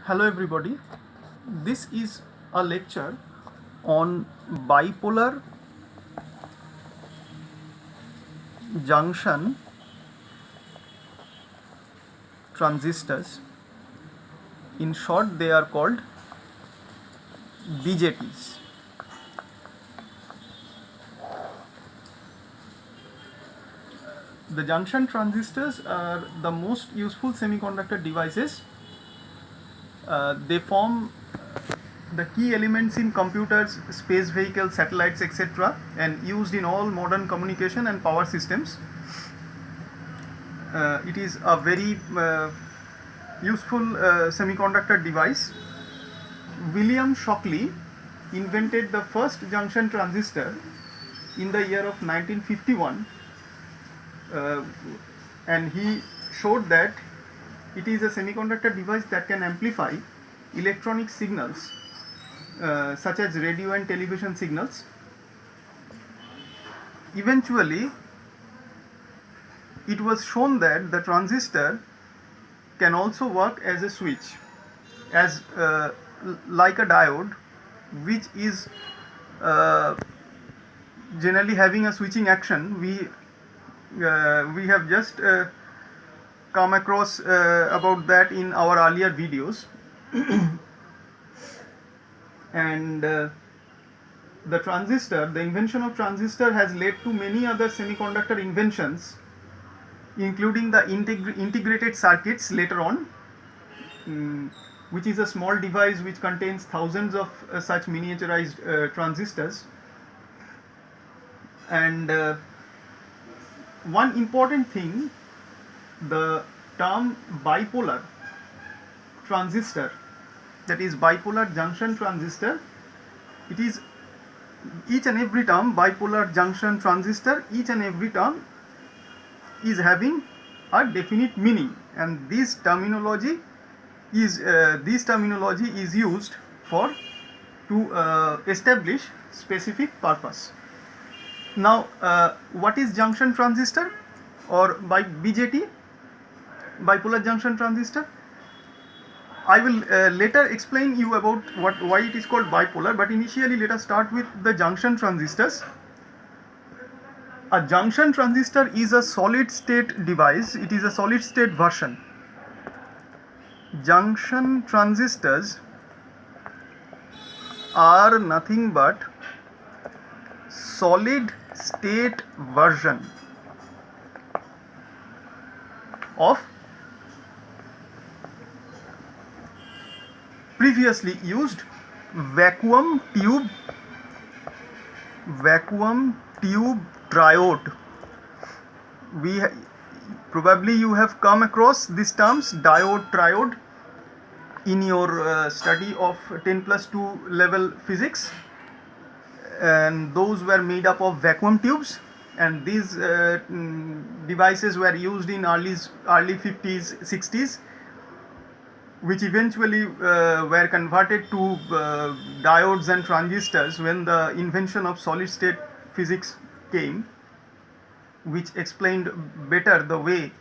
Hello everybody. This is a lecture on bipolar junction transistors. In short, they are called BJTs. The junction transistors are the most useful semiconductor devices. They form the key elements in computers, space vehicles, satellites, etc., and used in all modern communication and power systems. It is a very useful semiconductor device. William Shockley invented the first junction transistor in the year of 1951, and he showed that it is a semiconductor device that can amplify electronic signals such as radio and television signals. Eventually, it was shown that the transistor can also work as a switch, as like a diode, which is generally having a switching action. We have just come across about that in our earlier videos. And the invention of transistor has led to many other semiconductor inventions, including the integrated circuits later on, which is a small device which contains thousands of such miniaturized transistors. And one important thing, the term bipolar transistor, that is bipolar junction transistor, it is each and every term, bipolar junction transistor, each and every term is having a definite meaning, and this terminology is used to establish specific purpose. Now, what is junction transistor or BJT, bipolar junction transistor? I will later explain you about why it is called bipolar, but initially let us start with the junction transistors. A junction transistor is a solid state device. It is a solid state version. Junction transistors are nothing but solid state version of previously used vacuum tube triode. Probably you have come across these terms, diode, triode, in your study of 10+2 level physics, and those were made up of vacuum tubes, and these devices were used in early 50s, 60s, which eventually were converted to diodes and transistors when the invention of solid state physics came, which explained better the way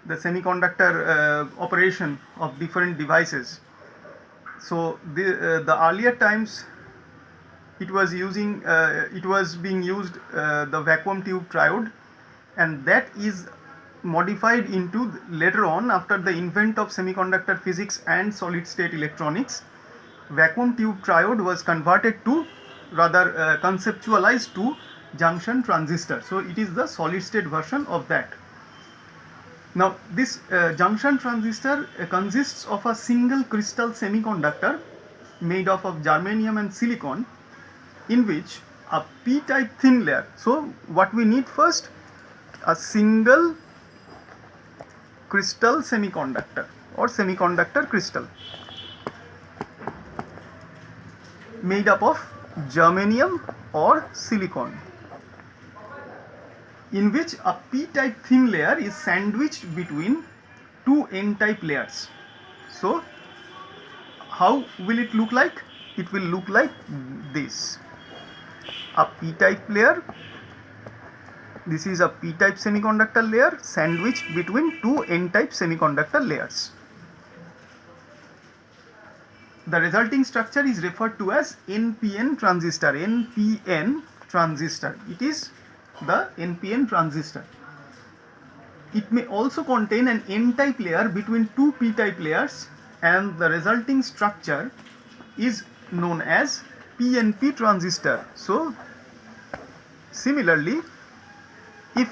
the semiconductor operation of different devices. So the earlier times it was being used the vacuum tube triode, and that is modified into later on after the invent of semiconductor physics and solid state electronics. Vacuum tube triode was converted to, rather conceptualized to, junction transistor. So it is the solid state version of that. Now this junction transistor consists of a single crystal semiconductor made up of germanium and silicon, in which a p-type thin layer. So what we need first, a single crystal semiconductor or semiconductor crystal made up of germanium or silicon, in which a p-type thin layer is sandwiched between two n-type layers. So how will it look like? It will look like this. A p-type layer, this is a p-type semiconductor layer sandwiched between two n-type semiconductor layers. the resulting structure is referred to as NPN transistor. NPN transistor. It is the NPN transistor. It may also contain an N-type layer between two P-type layers, and the resulting structure is known as PNP transistor. So similarly, if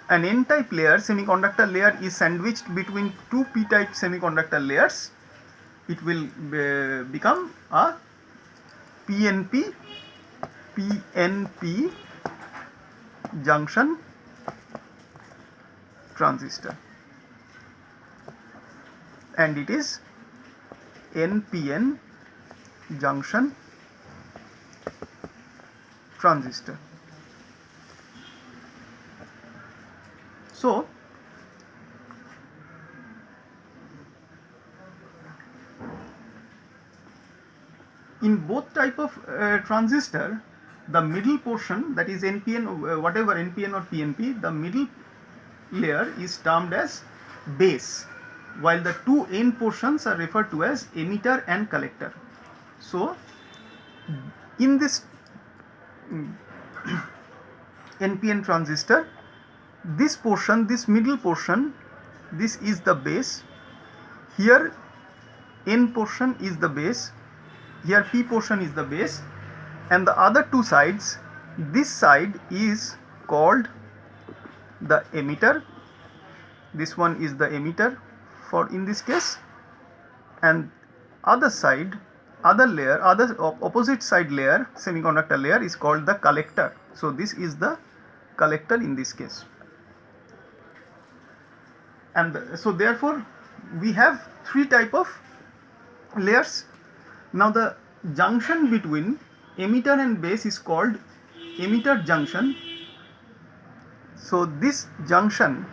an N-type layer, semiconductor layer, is sandwiched between two P-type semiconductor layers, it will become a PNP junction transistor, and it is NPN junction transistor. So in both type of transistor, the middle portion, that is NPN, whatever NPN or PNP, the middle layer is termed as base, while the two N portions are referred to as emitter and collector. So in this NPN transistor, this portion, this middle portion, this is the base. Here N portion is the base, here P portion is the base, and the other two sides, this side is called the emitter, this one is the emitter for in this case, and other side, other layer, other opposite side layer, semiconductor layer, is called the collector. So this is the collector in this case. And so therefore we have three type of layers. Now the junction between emitter and base is called emitter junction. So this junction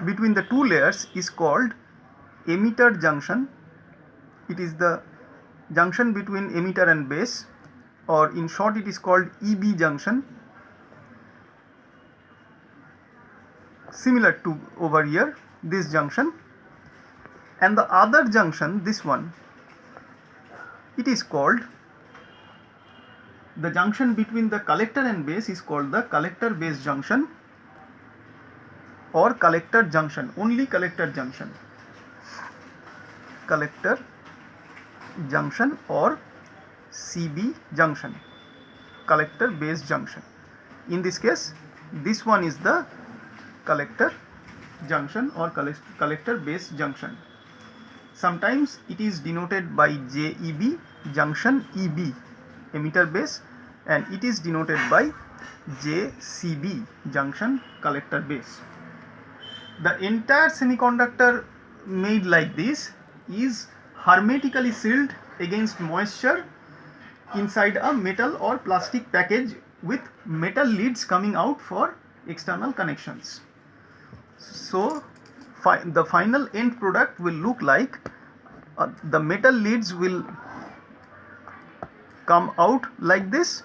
between the two layers is called emitter junction. It is the junction between emitter and base, or in short it is called EB junction. Similar to over here, this junction, and the other junction, this one, it is called, the junction between the collector and base is called the collector base junction or collector junction, only collector junction, collector junction or CB junction, collector base junction. In this case, this one is the collector junction or collector base junction. Sometimes it is denoted by JEB, junction EB, emitter base, and it is denoted by JCB, junction collector base. The entire semiconductor made like this is hermetically sealed against moisture inside a metal or plastic package with metal leads coming out for external connections. So the final end product will look like the metal leads will come out like this.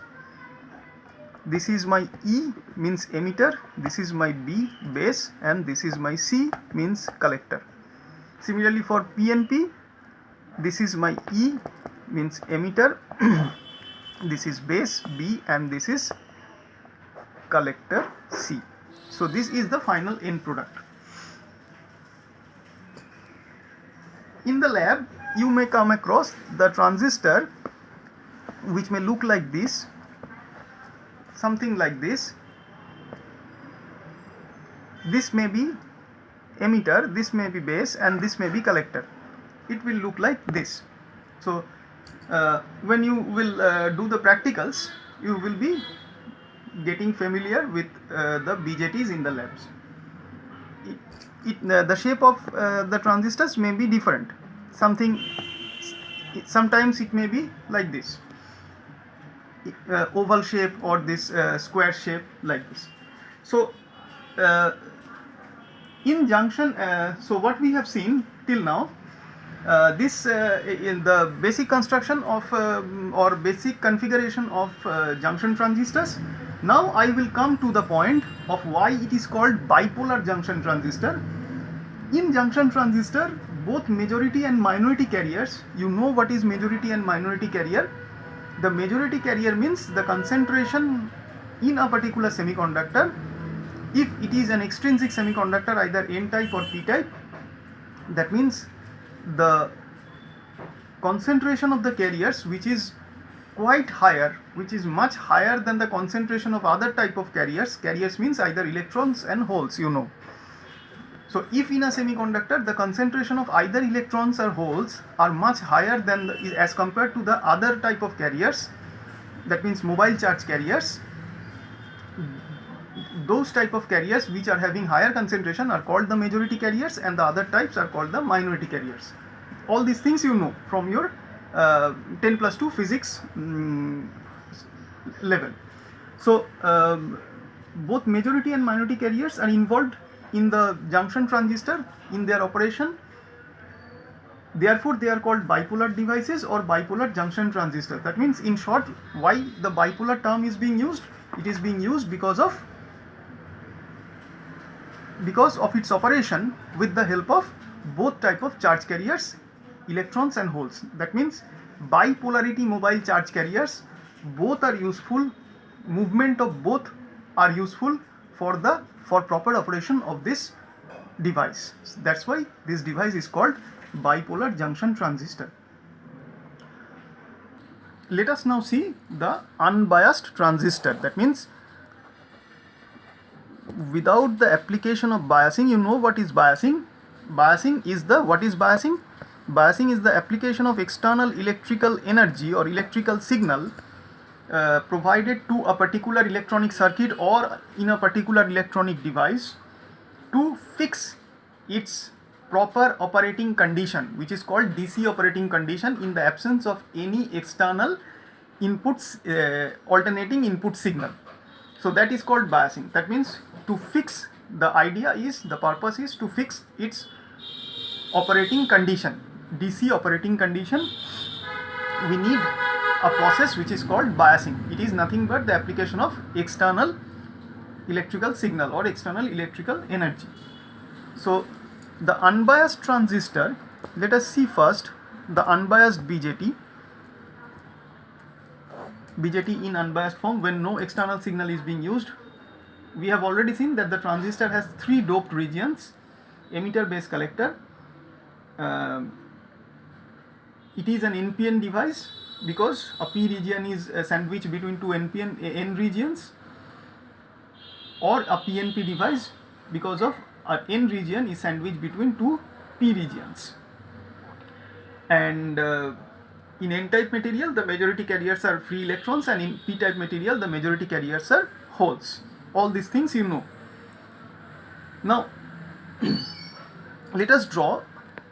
This is my E, means emitter, this is my B, base, and this is my C, means collector. Similarly for PNP, this is my E, means emitter, this is base B, and this is collector C. So this is the final end product. In the lab, you may come across the transistor which may look like this, something like this. This may be emitter, this may be base, and this may be collector. It will look like this. So when you will do the practicals, you will be getting familiar with the BJTs in the labs. The shape of the transistors may be different. Sometimes it may be like this, oval shape, or this square shape like this. So in junction, so what we have seen till now, this in the basic construction of or basic configuration of junction transistors. Now I will come to the point of why it is called bipolar junction transistor. In junction transistor, both majority and minority carriers, you know what is majority and minority carrier. The majority carrier means the concentration in a particular semiconductor, if it is an extrinsic semiconductor, either n type or p type, that means the concentration of the carriers which is quite higher, which is much higher than the concentration of other type of carriers. Carriers means either electrons and holes, you know. So if in a semiconductor the concentration of either electrons or holes are much higher than as compared to the other type of carriers, that means mobile charge carriers, those type of carriers which are having higher concentration are called the majority carriers, and the other types are called the minority carriers. All these things you know from your 10+2 physics level. So both majority and minority carriers are involved in the junction transistor in their operation. Therefore they are called bipolar devices or bipolar junction transistors. That means, in short, why the bipolar term is being used? It is being used because of its operation with the help of both type of charge carriers, electrons and holes. That means bipolarity mobile charge carriers, both are useful, movement of both are useful for proper operation of this device. That's why this device is called bipolar junction transistor. Let us now see the unbiased transistor. That means without the application of biasing, you know what is biasing. Biasing is what is biasing? Biasing is the application of external electrical energy or electrical signal provided to a particular electronic circuit or in a particular electronic device to fix its proper operating condition, which is called DC operating condition, in the absence of any external inputs, alternating input signal. So that is called biasing. That means to fix, the purpose is to fix its operating condition, DC operating condition. We need a process which is called biasing. It is nothing but the application of external electrical signal or external electrical energy. So the unbiased transistor, let us see first the unbiased BJT. BJT in unbiased form, when no external signal is being used. We have already seen that the transistor has 3 doped regions: emitter, base, collector. It is an NPN device because a P region is sandwiched between 2 N regions, or a PNP device because of an N region is sandwiched between 2 P regions. And in N-type material the majority carriers are free electrons, and in P-type material the majority carriers are holes. All these things you know. Now let us draw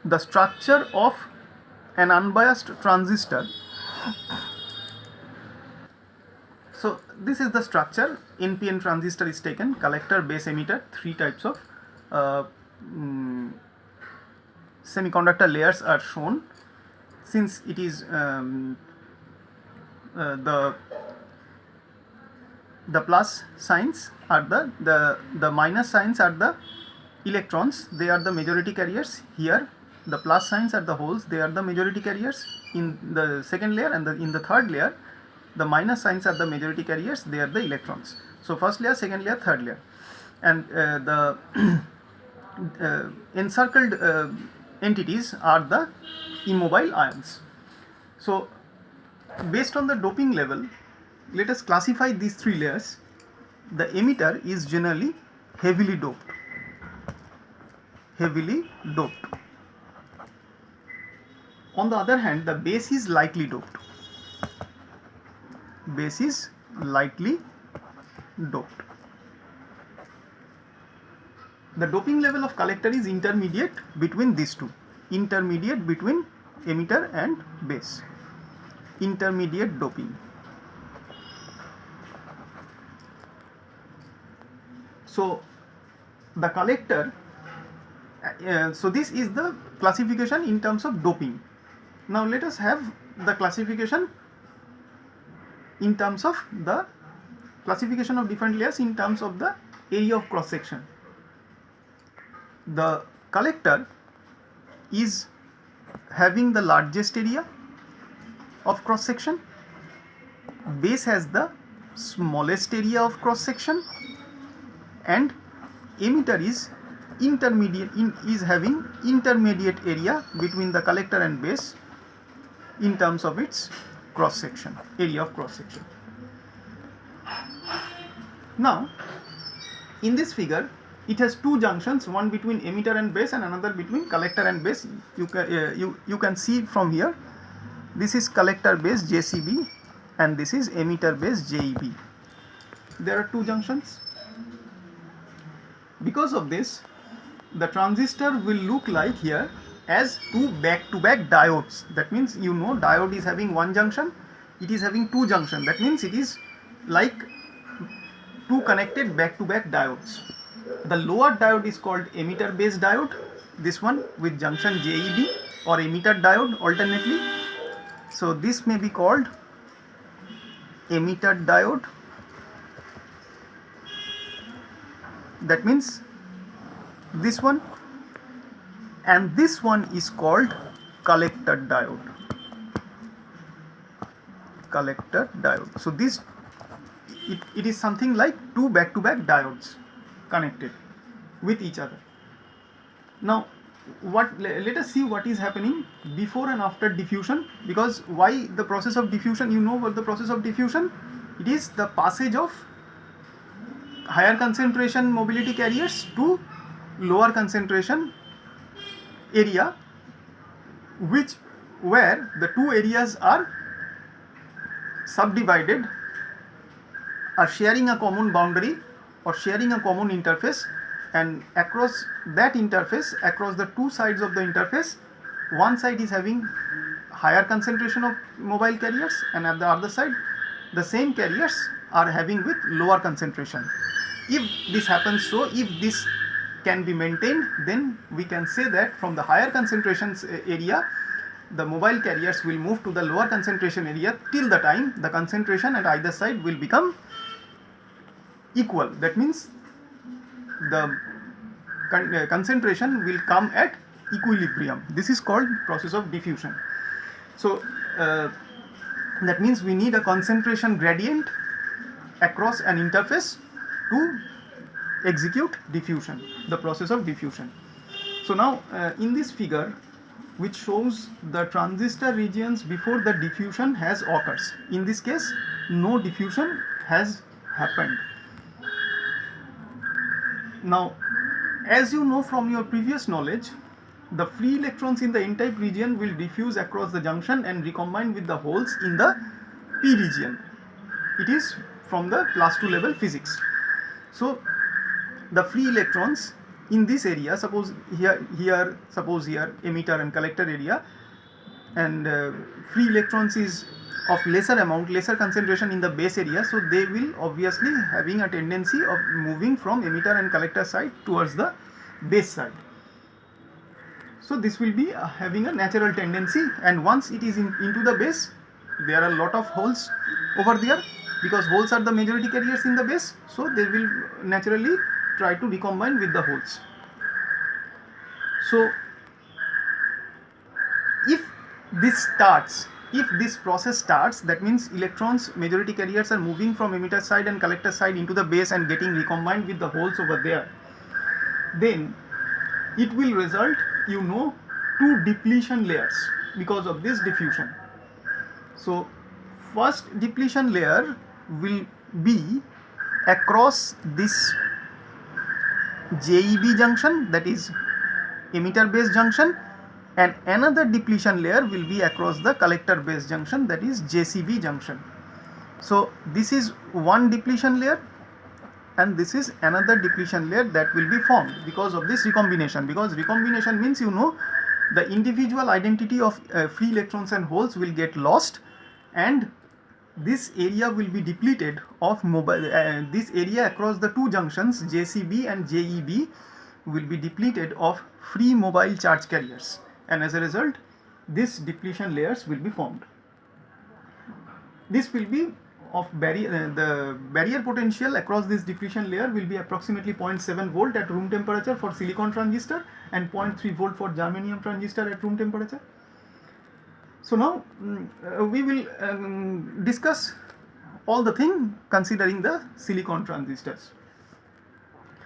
the structure of an unbiased transistor. So this is the structure. NPN transistor is taken, collector, base, emitter, 3 types of semiconductor layers are shown. Since it is the plus signs are the minus signs are the electrons, they are the majority carriers. Here the plus signs are the holes, they are the majority carriers in the second layer, and in the third layer the minus signs are the majority carriers, they are the electrons. So first layer, second layer, third layer, and the encircled entities are the immobile ions. So based on the doping level, let us classify these 3 layers. The emitter is generally heavily doped. On the other hand, the base is lightly doped. The doping level of collector is intermediate between these two. Intermediate between emitter and base. Intermediate doping. So the collector, so this is the classification in terms of doping. Now let us have the classification in terms of the classification of different layers in terms of the area of cross section. The collector is having the largest area of cross section, base has the smallest area of cross section, and emitter is having intermediate area between the collector and base in terms of its cross section, area of cross section. Now in this figure it has two junctions, one between emitter and base and another between collector and base. You can see from here, this is collector base JCB and this is emitter base JEB. There are two junctions. Because of this, the transistor will look like here as two back-to-back diodes. That means, you know, diode is having one junction, it is having two junctions. That means it is like two connected back-to-back diodes. The lower diode is called emitter base diode, this one with junction JEB, or emitter diode alternately. So this may be called emitter diode. That means this one, and this one is called collector diode. Collector diode. So this it is something like two back-to-back diodes connected with each other. Now let us see what is happening before and after diffusion. Because why the process of diffusion? You know what the process of diffusion? It is the passage of higher concentration mobility carriers to lower concentration area, where the two areas are subdivided, are sharing a common boundary or sharing a common interface, and across that interface, across the two sides of the interface, one side is having higher concentration of mobile carriers and at the other side the same carriers are having with lower concentration. If this happens, so if this can be maintained, then we can say that from the higher concentrations area, the mobile carriers will move to the lower concentration area till the time the concentration at either side will become equal. That means the concentration will come at equilibrium. This is called process of diffusion. So that means we need a concentration gradient across an interface to execute diffusion, the process of diffusion. So now in this figure, which shows the transistor regions before the diffusion has occurs. In this case, no diffusion has happened. Now, as you know from your previous knowledge, the free electrons in the n-type region will diffuse across the junction and recombine with the holes in the p region. It is from the class 2 level physics. So the free electrons in this area, suppose here emitter and collector area, and free electrons is of lesser amount, lesser concentration in the base area, so they will obviously having a tendency of moving from emitter and collector side towards the base side. So this will be having a natural tendency, and once it is into the base, there are a lot of holes over there, because holes are the majority carriers in the base, so they will naturally try to recombine with the holes. So if this process starts, that means electrons, majority carriers, are moving from emitter side and collector side into the base and getting recombined with the holes over there, then it will result, you know, two depletion layers because of this diffusion. So first depletion layer will be across this JEB junction, that is emitter base junction, and another depletion layer will be across the collector base junction, that is JCB junction. So this is one depletion layer and this is another depletion layer that will be formed because of this recombination. Because recombination means, you know, the individual identity of free electrons and holes will get lost, and this area will be depleted of mobile, this area across the two junctions JCB and JEB will be depleted of free mobile charge carriers, and as a result this depletion layers will be formed. This will be of the barrier potential across this depletion layer will be approximately 0.7 volt at room temperature for silicon transistor and 0.3 volt for germanium transistor at room temperature. So now we will discuss all the thing considering the silicon transistors.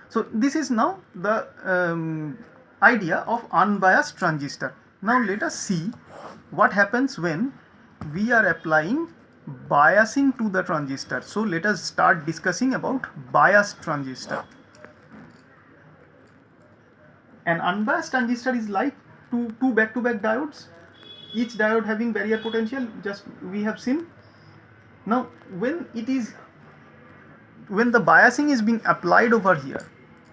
So this is now the idea of unbiased transistor. Now let us see what happens when we are applying biasing to the transistor. So let us start discussing about biased transistor. An unbiased transistor is like two back-to-back diodes, each diode having barrier potential, just we have seen. Now when the biasing is being applied over here,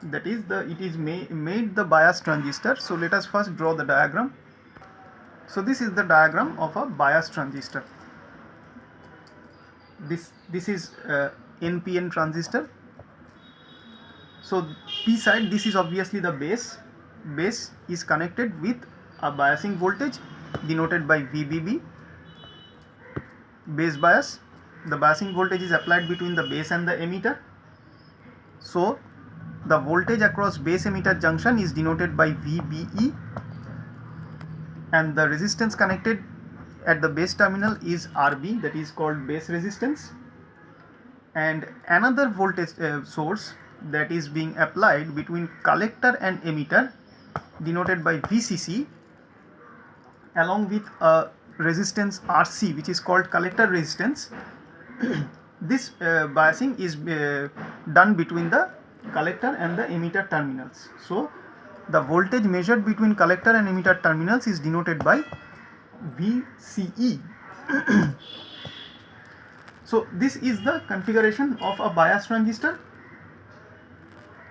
that is it is made the biased transistor. So let us first draw the diagram. So this is the diagram of a biased transistor. This is NPN transistor. So P side, this is obviously the base. Base is connected with a biasing voltage denoted by VBB, base bias. The biasing voltage is applied between the base and the emitter. So the voltage across base emitter junction is denoted by VBE, and the resistance connected at the base terminal is RB, that is called base resistance. And another voltage source that is being applied between collector and emitter denoted by VCC, along with a resistance RC which is called collector resistance. This biasing is done between the collector and the emitter terminals. So the voltage measured between collector and emitter terminals is denoted by VCE. So this is the configuration of a bias transistor.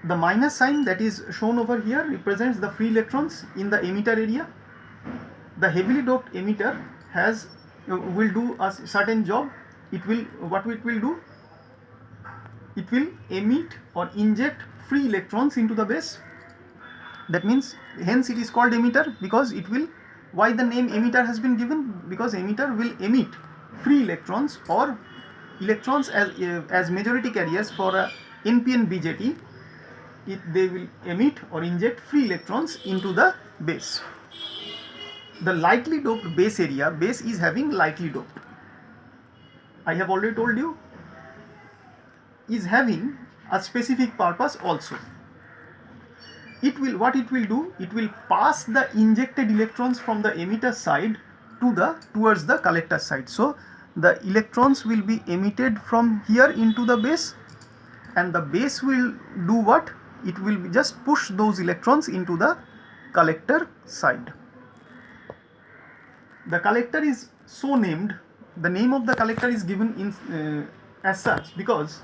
The minus sign that is shown over here represents the free electrons in the emitter area. The heavily doped emitter will do a certain job. What it will do? It will emit or inject free electrons into the base. That means, hence it is called emitter, because it will. Why the name emitter has been given? Because emitter will emit free electrons or electrons as majority carriers for a NPN BJT. They will emit or inject free electrons into the base. The lightly doped base area, base is having lightly doped. I have already told you, is having a specific purpose also. What it will do, it will pass the injected electrons from the emitter side towards the collector side. So the electrons will be emitted from here into the base, and the base will do what? It will just push those electrons into the collector side. The collector is so named, the name of the collector is given as such because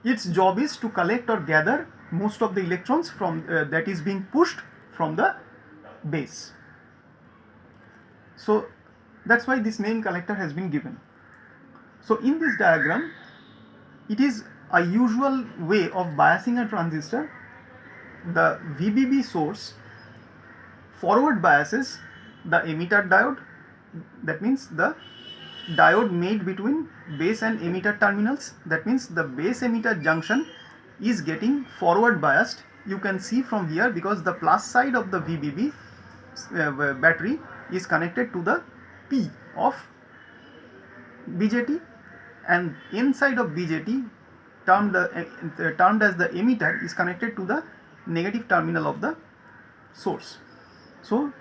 its job is to collect or gather most of the electrons from that is being pushed from the base. So that's why this name collector has been given. So in this diagram, it is a usual way of biasing a transistor. The VBB source forward biases the emitter diode. That means the diode made between base and emitter terminals. That means the base emitter junction is getting forward biased. You can see from here, because the plus side of the VBB battery is connected to the P of BJT, and inside of BJT termed as the emitter is connected to the negative terminal of the source. So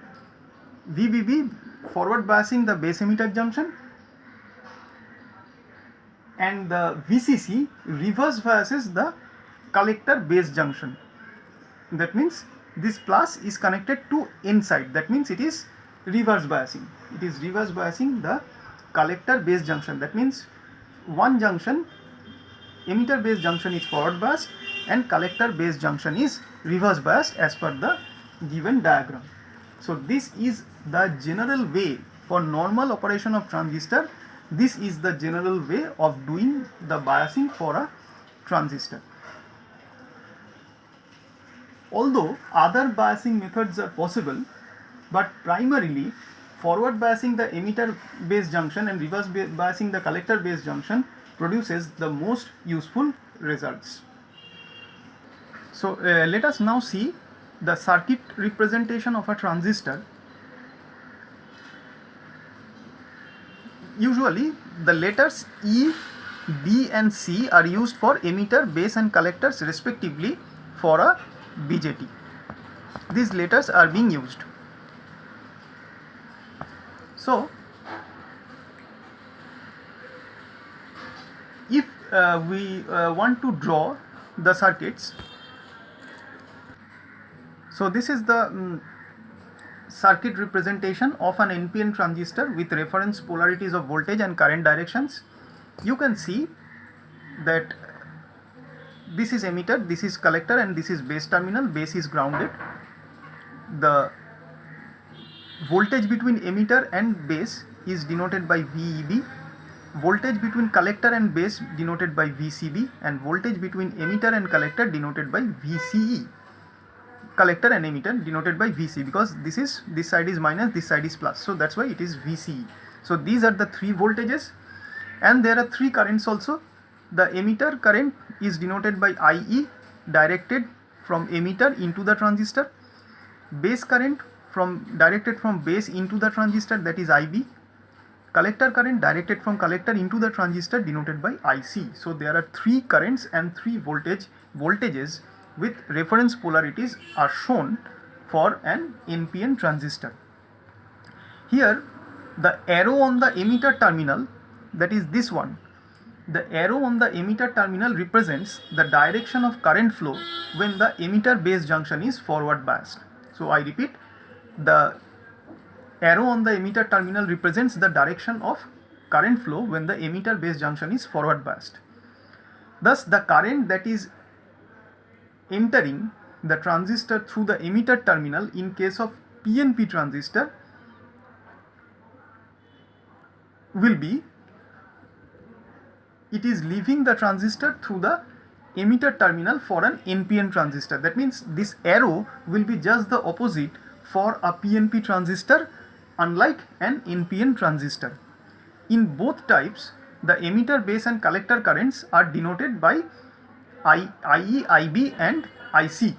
VBB forward biasing the base emitter junction, and the VCC reverse biases the collector base junction. That means this plus is connected to inside. That means it is reverse biasing. It is reverse biasing the collector base junction. That means one junction, emitter base junction, is forward biased and collector base junction is reverse biased as per the given diagram. So this is the general way for normal operation of transistor. This is the general way of doing the biasing for a transistor. Although other biasing methods are possible, but primarily forward biasing the emitter base junction and reverse biasing the collector base junction produces the most useful results. So let us now see the circuit representation of a transistor. Usually the letters E, B and C are used for emitter, base and collectors respectively for a BJT. These letters are being used. So if we want to draw the circuits, so this is the circuit representation of an NPN transistor with reference polarities of voltage and current directions. You can see that this is emitter, this is collector and this is base terminal. Base is grounded. The voltage between emitter and base is denoted by VEB. Voltage between collector and base denoted by VCB, and voltage between emitter and collector denoted by VCE. Collector and emitter denoted by VC, because this side is minus, this side is plus, so that's why it is VCE. So these are the three voltages, and there are three currents also. The emitter current is denoted by IE, directed from emitter into the transistor. Base current directed from base into the transistor, that is IB. Collector current directed from collector into the transistor, denoted by IC. So there are three currents and three voltages with reference polarities are shown for an NPN transistor. Here the arrow on the emitter terminal, that is this one, the arrow on the emitter terminal represents the direction of current flow when the emitter base junction is forward biased. So I repeat, the arrow on the emitter terminal represents the direction of current flow when the emitter base junction is forward biased. Thus the current that is entering the transistor through the emitter terminal in case of PNP transistor will be, it is leaving the transistor through the emitter terminal for an NPN transistor. That means this arrow will be just the opposite for a PNP transistor, unlike an NPN transistor. In both types, the emitter, base and collector currents are denoted by IE, IB and IC,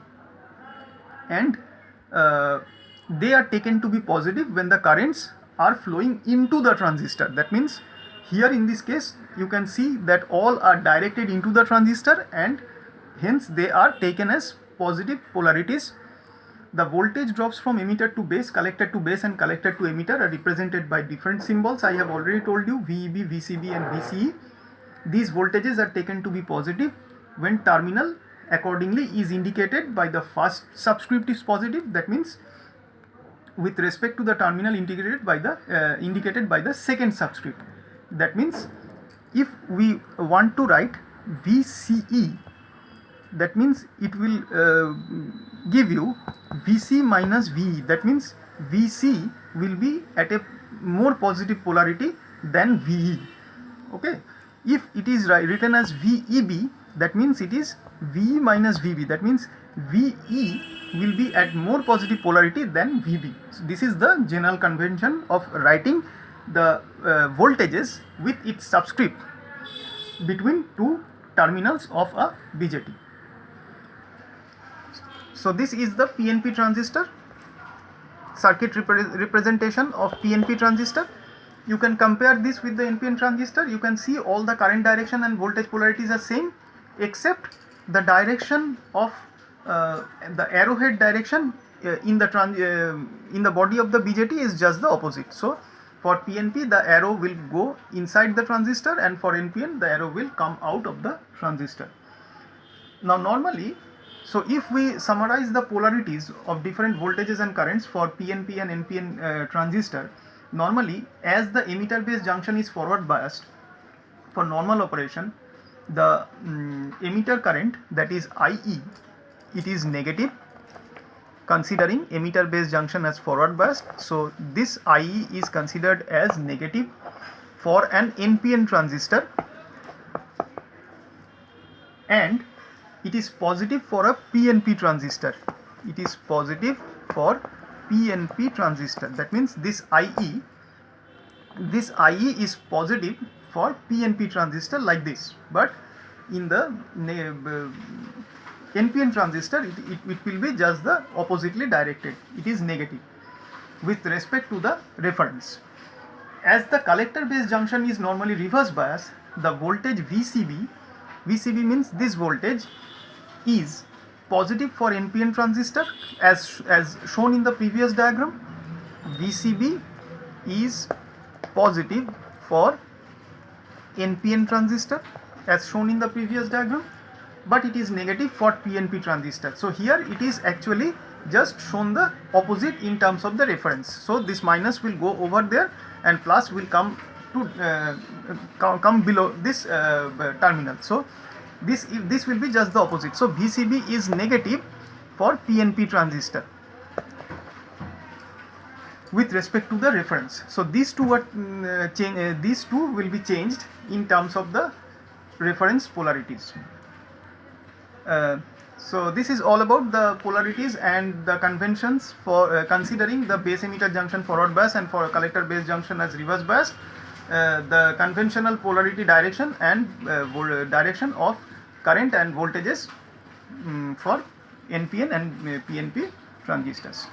and they are taken to be positive when the currents are flowing into the transistor. That means here in this case you can see that all are directed into the transistor, and hence they are taken as positive polarities. The voltage drops from emitter to base, collector to base and collector to emitter are represented by different symbols. I have already told you VEB, VCB and VCE. These voltages are taken to be positive when terminal accordingly is indicated by the first subscript is positive. That means with respect to the terminal indicated by the second subscript. That means if we want to write VCE, that means it will give you VC minus VE. That means VC will be at a more positive polarity than VE. Okay. If it is written as VEB, that means it is VE minus VB. That means VE will be at more positive polarity than VB. So this is the general convention of writing the voltages with its subscript between two terminals of a BJT. So this is the PNP transistor, circuit representation of PNP transistor. You can compare this with the NPN transistor. You can see all the current direction and voltage polarities are same, except the direction of the arrowhead direction in the body of the BJT is just the opposite. So for PNP the arrow will go inside the transistor, and for NPN the arrow will come out of the transistor. Now normally, so if we summarize the polarities of different voltages and currents for PNP and NPN transistor, normally as the emitter base junction is forward biased, for normal operation the emitter current, that is IE, it is negative, considering emitter base junction as forward biased. So this IE is considered as negative for an NPN transistor, and it is positive for a PNP transistor. It is positive for PNP transistor. That means this IE is positive for PNP transistor like this, but in the NPN transistor it will be just the oppositely directed, it is negative with respect to the reference. As the collector base junction is normally reverse bias, the voltage VCB means this voltage is positive for NPN transistor as shown in the previous diagram. VCB is positive for NPN transistor as shown in the previous diagram, but it is negative for PNP transistor. So here it is actually just shown the opposite in terms of the reference. So this minus will go over there and plus will come to come below this terminal. So this will be just the opposite. So VCB is negative for PNP transistor with respect to the reference. So these two are these two will be changed in terms of the reference polarities. So this is all about the polarities and the conventions for considering the base emitter junction forward bias and for collector base junction as reverse bias, the conventional polarity direction and direction of current and voltages for NPN and PNP transistors.